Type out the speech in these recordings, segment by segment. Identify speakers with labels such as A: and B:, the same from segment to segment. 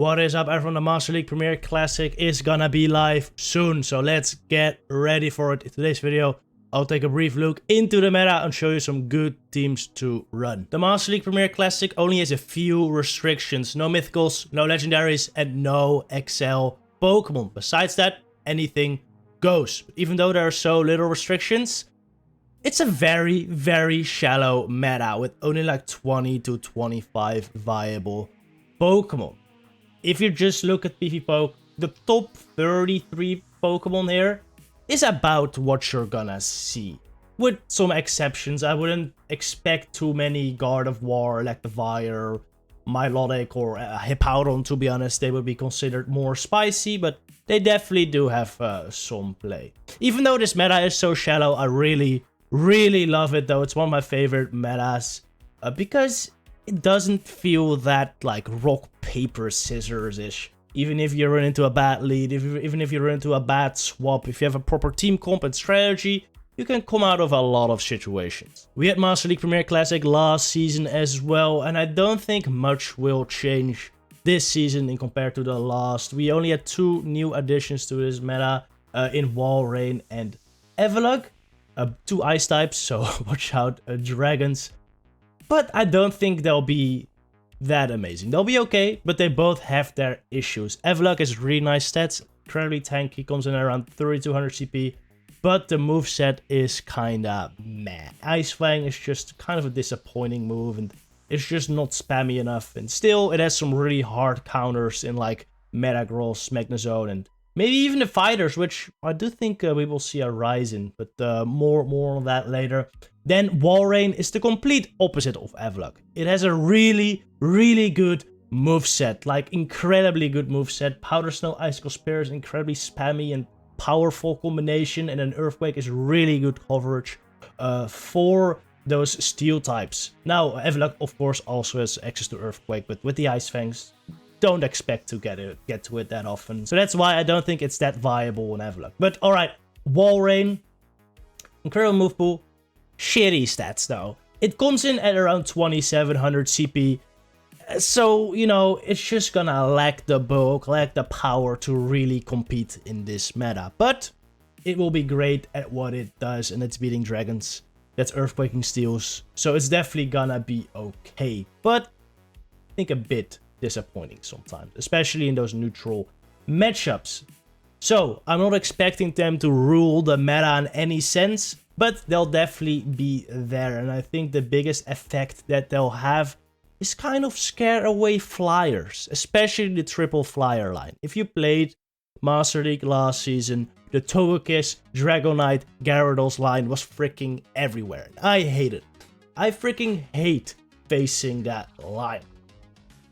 A: What is up everyone, the Master League Premier Classic is gonna be live soon, so let's get ready for it. In today's video, I'll take a brief look into the meta and show you some good teams to run. The Master League Premier Classic only has a few restrictions. No mythicals, no legendaries, and no XL Pokemon. Besides that, anything goes. But even though there are so little restrictions, it's a very, very shallow meta with only like 20 to 25 viable Pokemon. If you just look at PvPoke, the top 33 Pokemon here is about what you're gonna see. With some exceptions, I wouldn't expect too many God of War, Electivire, Milotic, or Hippowdon, to be honest. They would be considered more spicy, but they definitely do have some play. Even though this meta is so shallow, I really love it though. It's one of my favorite metas because it doesn't feel that like rock, paper, scissors-ish. Even if you run into a bad lead, even if you run into a bad swap, if you have a proper team comp and strategy, you can come out of a lot of situations. We had Master League Premier Classic last season as well, and I don't think much will change this season in compared to the last. We only had two new additions to this meta in Walrein and Avalugg. Two ice types, so watch out, dragons. But I don't think they'll be that amazing. They'll be okay, but they both have their issues. Avalugg has really nice stats, incredibly tanky, comes in around 3200 CP, but the moveset is kinda meh. Ice Fang is just kind of a disappointing move, and it's just not spammy enough. And still, it has some really hard counters in like Metagross, Magnezone, and maybe even the fighters, which I do think we will see a rise in, but more on that later. Then Walrein is the complete opposite of Avalugg. It has a really good moveset, like incredibly good moveset. Powder Snow, Icicle Spear is incredibly spammy and powerful combination, and an Earthquake is really good coverage for those steel types. Now, Avalugg, of course, also has access to Earthquake, but with the Ice Fangs, don't expect to get to it that often. So that's why I don't think it's that viable in Avalugg. But alright, Walrein, incredible move pool, shitty stats though. It comes in at around 2700 CP. So, you know, it's just gonna lack the bulk, lack the power to really compete in this meta. But it will be great at what it does, and it's beating dragons. That's earthquaking steals. So it's definitely gonna be okay. But I think a bit disappointing sometimes, especially in those neutral matchups. So I'm not expecting them to rule the meta in any sense, but they'll definitely be there. And I think the biggest effect that they'll have is kind of scare away flyers, especially the triple flyer line. If you played Master League last season, the Togekiss, Dragonite, Gyarados line was freaking everywhere. I hate it. I freaking hate facing that line.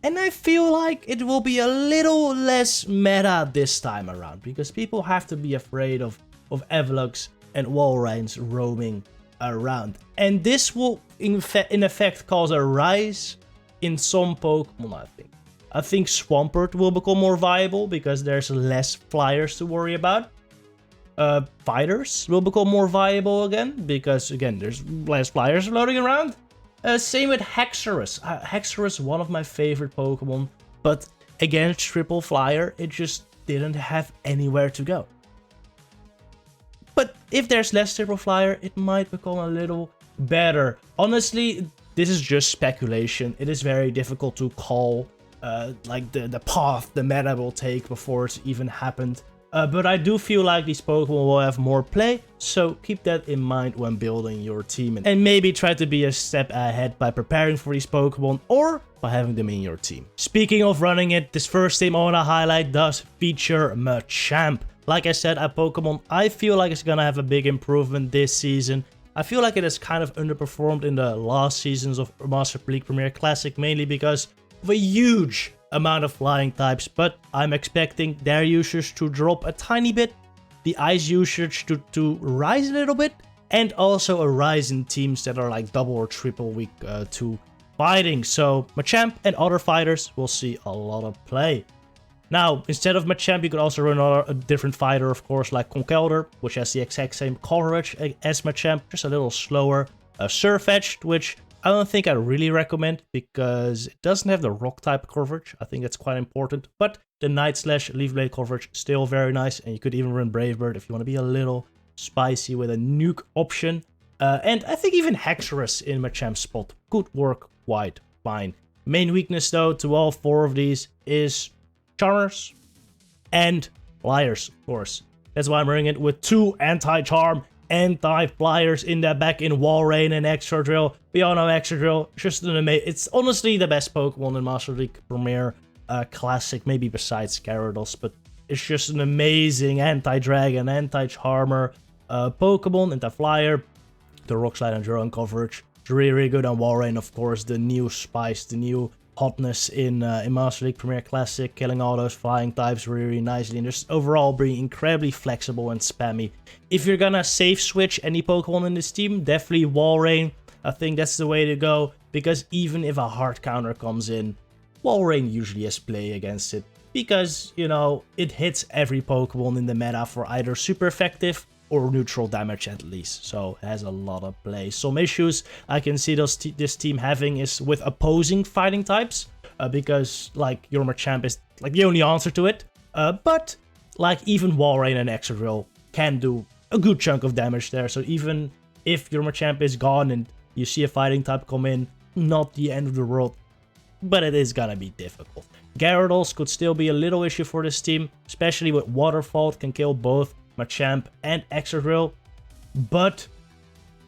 A: And I feel like it will be a little less meta this time around, because people have to be afraid of Avaluggs and Walreins roaming around. And this will in effect cause a rise in some Pokemon, I think. I think Swampert will become more viable because there's less flyers to worry about. Fighters will become more viable again because, again, there's less flyers floating around. Same with Hexorus. Hexorus, one of my favorite Pokemon, but against triple flyer, it just didn't have anywhere to go. But if there's less triple flyer, it might become a little better. Honestly, this is just speculation. It is very difficult to call like the path the meta will take before it's even happened. But I do feel like these Pokemon will have more play, so keep that in mind when building your team. And maybe try to be a step ahead by preparing for these Pokemon or by having them in your team. Speaking of running it, this first team I want to highlight does feature Machamp. Like I said, a Pokemon I feel like it's gonna have a big improvement this season. I feel like it has kind of underperformed in the last seasons of Master League Premier Classic, mainly because of a huge amount of flying types, but I'm expecting their usage to drop a tiny bit, the ice usage to rise a little bit, and also a rise in teams that are like double or triple weak to fighting. So Machamp and other fighters will see a lot of play. Now, instead of Machamp, you could also run a different fighter, of course, like Conkeldurr, which has the exact same coverage as Machamp, just a little slower. Surfetch'd, which I don't think I really recommend because it doesn't have the rock type coverage. I think that's quite important. But the Night Slash Leaf Blade coverage still very nice. And you could even run Brave Bird if you want to be a little spicy with a nuke option. And I think even Hexorus in Machamp's spot could work quite fine. Main weakness though to all 4 of these is Charmers and Flyers, of course. That's why I'm running it with 2 anti-charm, anti-flyers in that back in walrein and Extra Drill. We all know Extra Drill, just an amazing. It's honestly the best Pokemon in Master League Premier Classic, maybe besides Gyarados, but it's just an amazing anti-dragon, anti-charmer Pokemon, anti-flyer. The Rock Slide and Drone coverage, it's really, really good on walrein, of course. The new spice, the new hotness in Master League Premier Classic, killing all those flying types really, really nicely, and just overall being incredibly flexible and spammy. If you're gonna safe switch any Pokemon in this team, definitely walrein. I think that's the way to go, because even if a hard counter comes in, walrein usually has play against it, because, you know, it hits every Pokemon in the meta for either super effective or neutral damage at least, so it has a lot of play. Some issues I can see this team having is with opposing fighting types, because like your Machamp is like the only answer to it, but like even walrein and Excadrill can do a good chunk of damage there, so even if your Machamp is gone and you see a fighting type come in, not the end of the world, but it is gonna be difficult. Gyarados could still be a little issue for this team, especially with Waterfall. It can kill both Machamp and Excadrill, but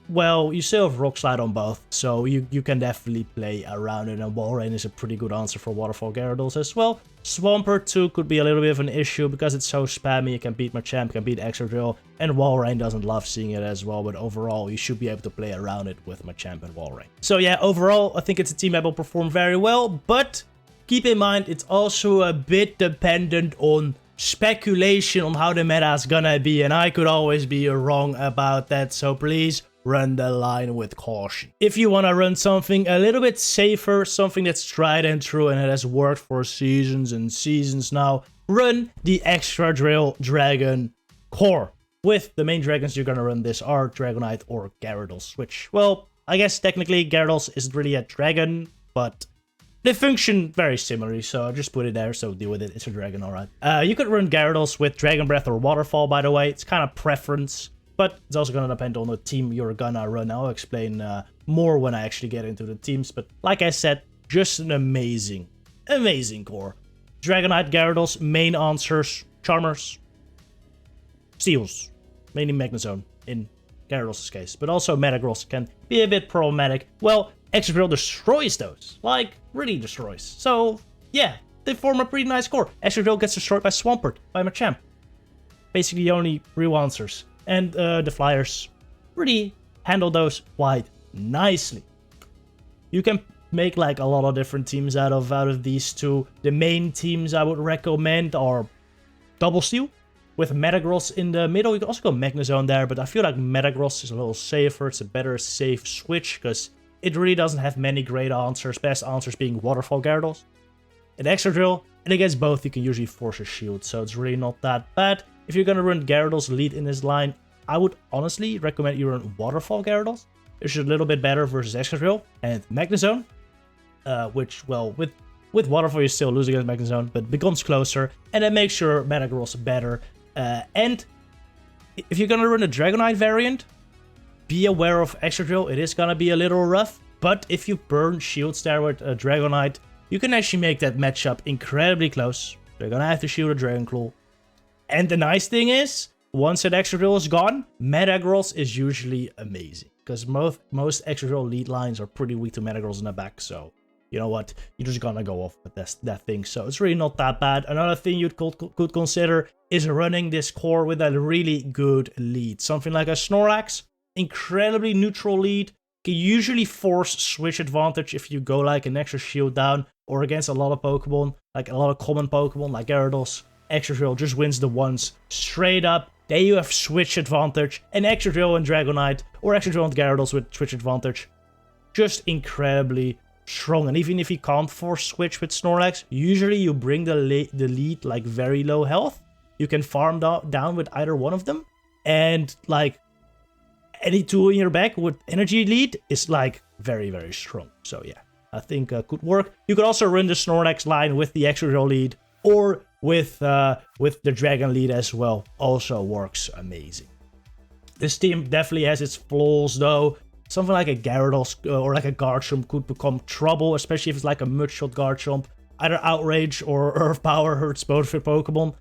A: well, you still have Rock Slide on both, so you can definitely play around it, and walrein is a pretty good answer for Waterfall Gyarados as well. Swampert too could be a little bit of an issue because it's so spammy. It can beat Machamp, can beat Excadrill, and walrein doesn't love seeing it as well, but overall you should be able to play around it with Machamp and walrein. So yeah, overall I think it's a team that will perform very well, but keep in mind it's also a bit dependent on speculation on how the meta is gonna be, and I could always be wrong about that, so please run the line with caution. If you want to run something a little bit safer, something that's tried and true and it has worked for seasons and seasons now, run the Extra Drill Dragon core. With the main dragons you're gonna run this are Dragonite or Gyarados, which, well, I guess technically Gyarados isn't really a dragon, but they function very similarly, so I'll just put it there, so deal with it. It's a dragon, alright. You could run Gyarados with Dragon Breath or Waterfall, by the way. It's kind of preference, but it's also going to depend on the team you're gonna run. I'll explain more when I actually get into the teams, but like I said, just an amazing, amazing core. Dragonite, Gyarados, main answers, Charmers, Steals, mainly Magnezone in Gyarados' case, but also Metagross can be a bit problematic. Well, Excadrill destroys those, like, really destroys. So, yeah, they form a pretty nice core. Excadrill gets destroyed by Swampert, by Machamp. Basically the only real answers. And the Flyers really handle those quite nicely. You can make like a lot of different teams out of these two. The main teams I would recommend are Double Steel with Metagross in the middle. You can also go Magnezone there, but I feel like Metagross is a little safer. It's a better safe switch because it really doesn't have many great answers. Best answers being Waterfall Gyarados and Excadrill. And against both, you can usually force a shield, so it's really not that bad. If you're gonna run Gyarados lead in this line, I would honestly recommend you run Waterfall Gyarados. It's just a little bit better versus Excadrill and Magnezone, which, well, with Waterfall you're still losing against Magnezone, but becomes closer, and that makes your Metagross better. And if you're gonna run a Dragonite variant, be aware of Excadrill. It is gonna be a little rough, but if you burn shields there with a Dragonite, you can actually make that matchup incredibly close. They're gonna have to shield a Dragonclaw. And the nice thing is, once that Excadrill is gone, Metagross is usually amazing. Because most Excadrill lead lines are pretty weak to Metagross in the back, so you know what, you're just gonna go off with that thing. So it's really not that bad. Another thing you could consider is running this core with a really good lead. Something like a Snorlax, incredibly neutral lead, can usually force switch advantage if you go like an extra shield down, or against a lot of Pokemon, like a lot of common Pokemon like Gyarados. Excadrill just wins the ones straight up. There you have switch advantage, and Excadrill and Dragonite, or Excadrill and Gyarados with switch advantage, just incredibly strong. And even if you can't force switch with Snorlax, usually you bring the lead like very low health. You can farm down with either one of them, and like any tool in your bag with energy lead is like very, very strong. So yeah, I think could work. You could also run the Snorlax line with the Excadrill lead, or with the Dragon lead as well. Also works amazing. This team definitely has its flaws though. Something like a Gyarados or like a Garchomp could become trouble, especially if it's like a Mudshot Garchomp. Either Outrage or Earth Power hurts both of your Pokemon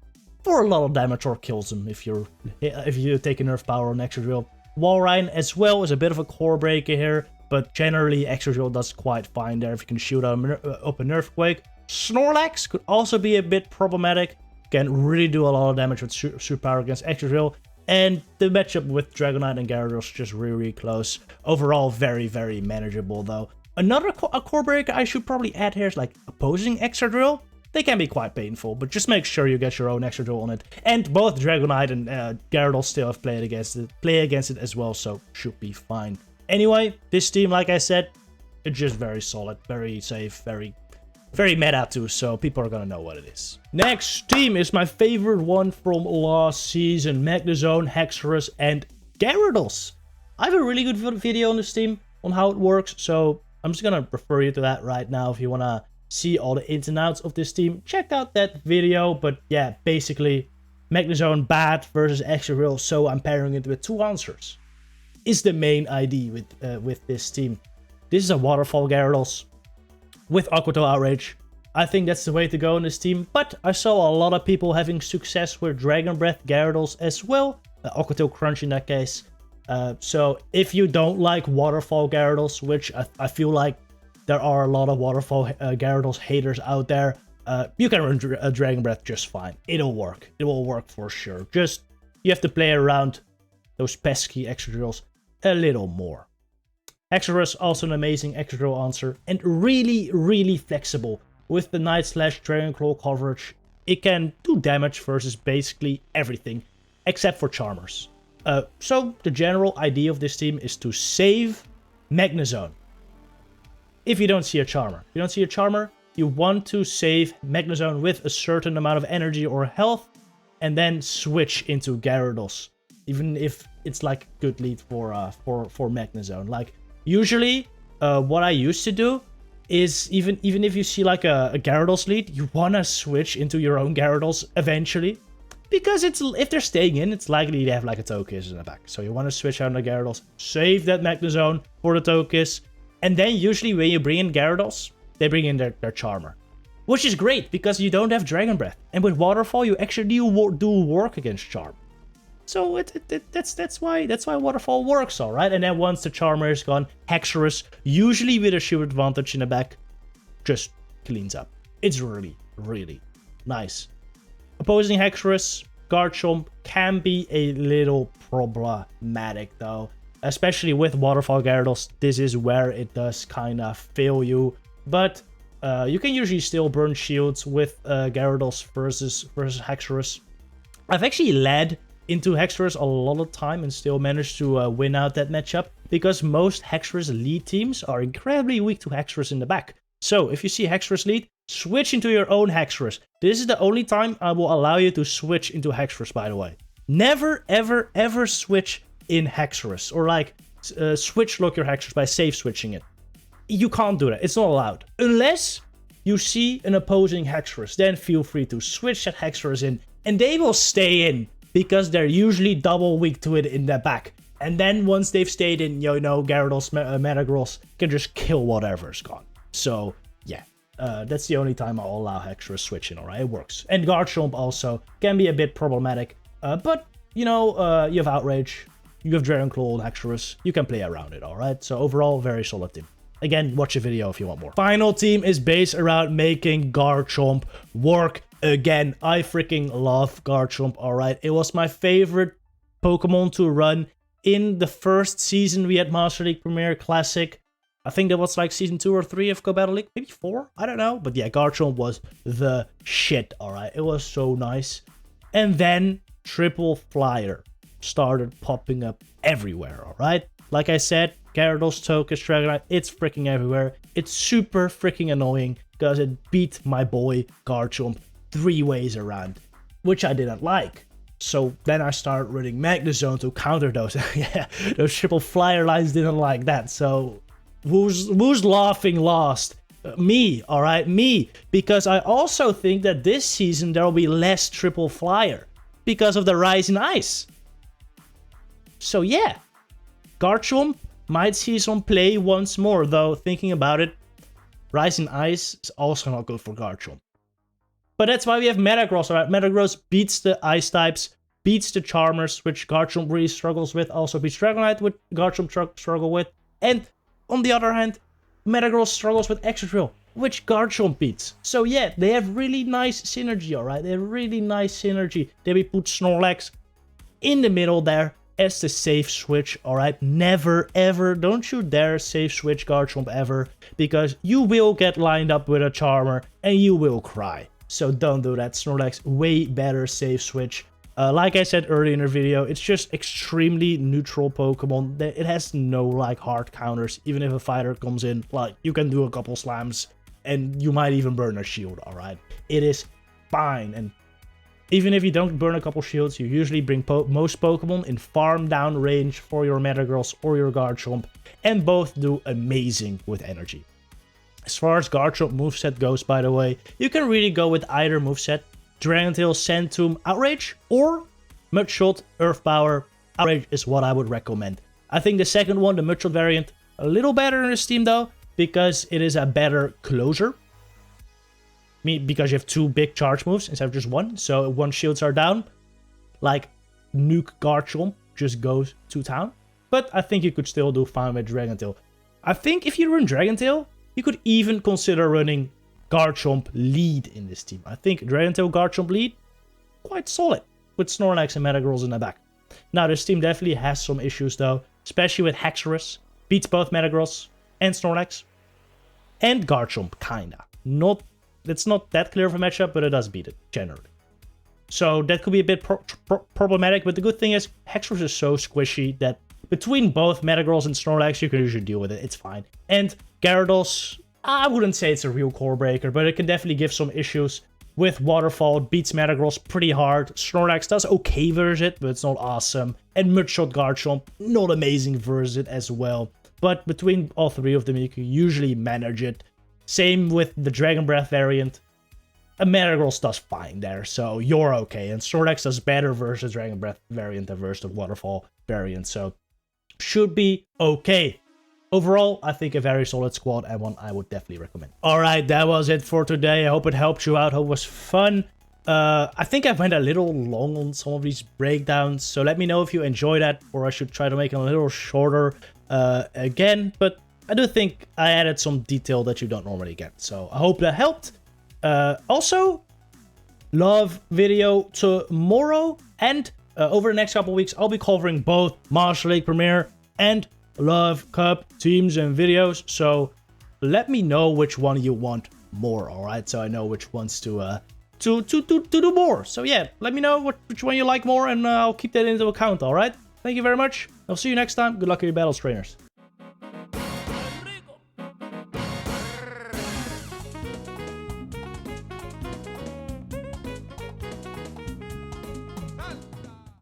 A: for a lot of damage, or kills them if you take an Earth Power on Excadrill. Walrein as well is a bit of a core breaker here, but generally Excadrill does quite fine there if you can shoot up an Earthquake. Snorlax could also be a bit problematic. Can really do a lot of damage with Superpower against Excadrill. And the matchup with Dragonite and Gyarados is just really, really close. Overall, very, very manageable though. Another core breaker I should probably add here is like opposing Excadrill. They can be quite painful, but just make sure you get your own Excadrill on it. And both Dragonite and Gyarados still have play against it as well, so should be fine. Anyway, this team, like I said, it's just very solid, very safe, very meta too, so people are gonna know what it is. Next team is my favorite one from last season. Magnezone, Haxorus, and Gyarados. I have a really good video on this team, on how it works, so I'm just gonna refer you to that right now if you wanna see all the ins and outs of this team. Check out that video, but yeah, basically, Magnezone bad versus Excadrill, so I'm pairing it with two answers. Is the main idea with this team. This is a Waterfall Gyarados with Aqua Tail Outrage. I think that's the way to go in this team, but I saw a lot of people having success with Dragon Breath Gyarados as well. Aqua Tail Crunch in that case. So if you don't like Waterfall Gyarados, which I feel like there are a lot of Waterfall Gyarados haters out there, you can run Dragon Breath just fine. It'll work. It will work for sure. Just, you have to play around those pesky Excadrills a little more. Haxorus, also an amazing Excadrill answer, and really, really flexible. With the Night Slash Dragon Claw coverage, it can do damage versus basically everything, except for Charmers. So, the general idea of this team is to save Magnezone. If you don't see a Charmer. If you don't see a Charmer, you want to save Magnezone with a certain amount of energy or health, and then switch into Gyarados. Even if it's like a good lead for Magnezone. Like, usually, what I used to do is even if you see like a Gyarados lead, you want to switch into your own Gyarados eventually. Because if they're staying in, it's likely to have like a Togekiss in the back. So you want to switch out the Gyarados, save that Magnezone for the Togekiss. And then usually when you bring in Gyarados, they bring in their Charmer. Which is great because you don't have Dragon Breath. And with Waterfall, you actually do work against Charm. So that's why Waterfall works, alright? And then once the Charmer is gone, Haxorus, usually with a shield advantage in the back, just cleans up. It's really, really nice. Opposing Haxorus, Garchomp can be a little problematic though. Especially with Waterfall Gyarados, this is where it does kind of fail you. But you can usually still burn shields with Gyarados versus Haxorus. I've actually led into Haxorus a lot of time and still managed to win out that matchup, because most Haxorus lead teams are incredibly weak to Haxorus in the back. So if you see Haxorus lead, switch into your own Haxorus. This is the only time I will allow you to switch into Haxorus, by the way. Never, ever, ever switch in Haxorus, or like switch lock your Haxorus by safe switching it. You can't do that. It's not allowed. Unless you see an opposing Haxorus, then feel free to switch that Haxorus in, and they will stay in, because they're usually double weak to it in the back. And then once they've stayed in, you know, Gyarados, Metagross can just kill whatever's gone. So, yeah. That's the only time I'll allow Haxorus switching, alright? It works. And Garchomp also can be a bit problematic. But, you know, you have Outrage, you have Dragon Claw and Haxorus. You can play around it, alright? So overall, very solid team. Again, watch a video if you want more. Final team is based around making Garchomp work again. I freaking love Garchomp, alright? It was my favorite Pokemon to run in the first season we had Master League Premier Classic. I think that was like season 2 or 3 of Go Battle League, maybe 4, I don't know. But yeah, Garchomp was the shit, alright? It was so nice. And then Triple Flyer started popping up everywhere, alright? Like I said, Gyarados, Togekiss, Dragonite, it's freaking everywhere. It's super freaking annoying because it beat my boy Garchomp 3 ways around, which I didn't like. So then I started running Magnezone to counter those. Yeah, those Triple Flyer lines didn't like that. So Who's laughing last? Me, alright, me. Because I also think that this season there will be less triple flyer because of the rise in ice. So yeah, Garchomp might see some play once more, though thinking about it, rise in ice is also not good for Garchomp. But that's why we have Metagross, alright? Metagross beats the ice types, beats the Charmers, which Garchomp really struggles with, also beats Dragonite, which Garchomp struggle with, and on the other hand, Metagross struggles with Excadrill, which Garchomp beats. So yeah, they have really nice synergy, alright? They have really nice synergy. Then we put Snorlax in the middle there as the safe switch, alright? Never, ever, don't you dare safe switch Garchomp ever, because you will get lined up with a Charmer and you will cry. So don't do that. Snorlax, way better safe switch. Like I said earlier in the video, it's just extremely neutral Pokemon. It has no like hard counters. Even if a fighter comes in, like you can do a couple slams and you might even burn a shield, alright? It is fine. And even if you don't burn a couple shields, you usually bring most Pokemon in farm down range for your Metagross or your Garchomp, and both do amazing with energy. As far as Garchomp moveset goes, by the way, you can really go with either moveset. Dragon Tail, Sand Tomb, Outrage, or Mudshot, Earth Power. Outrage is what I would recommend. I think the second one, the Mudshot variant, a little better in the Steam though, because it is a better closer. Because you have two big charge moves instead of just one, so once shields are down, like Nuke Garchomp just goes to town. But I think you could still do fine with Dragon Tail. I think if you run Dragon Tail, you could even consider running Garchomp lead in this team. I think Dragon Tail Garchomp lead, quite solid, with Snorlax and Metagross in the back. Now this team definitely has some issues though, especially with Haxorus, beats both Metagross and Snorlax, and Garchomp kinda. It's not that clear of a matchup, but it does beat it, generally. So that could be a bit problematic, but the good thing is Haxorus is so squishy that between both Metagross and Snorlax, you can usually deal with it, it's fine. And Gyarados, I wouldn't say it's a real core breaker, but it can definitely give some issues with Waterfall. It beats Metagross pretty hard. Snorlax does okay versus it, but it's not awesome. And Mudshot Garchomp, not amazing versus it as well. But between all three of them, you can usually manage it. Same with the Dragon Breath variant. A Metagross does fine there, so you're okay. And Snorlax does better versus Dragon Breath variant than versus the Waterfall variant, so should be okay. Overall, I think a very solid squad and one I would definitely recommend. Alright, that was it for today. I hope it helped you out. Hope it was fun. I think I went a little long on some of these breakdowns, so let me know if you enjoyed that, or I should try to make it a little shorter again. But I do think I added some detail that you don't normally get, so I hope that helped. Also, love video tomorrow, and over the next couple weeks, I'll be covering both Master League Premier and Love Cup teams and videos, so let me know which one you want more, alright? So I know which ones to do more. So yeah, let me know which one you like more, and I'll keep that into account, alright? Thank you very much. I'll see you next time. Good luck in your battles, trainers.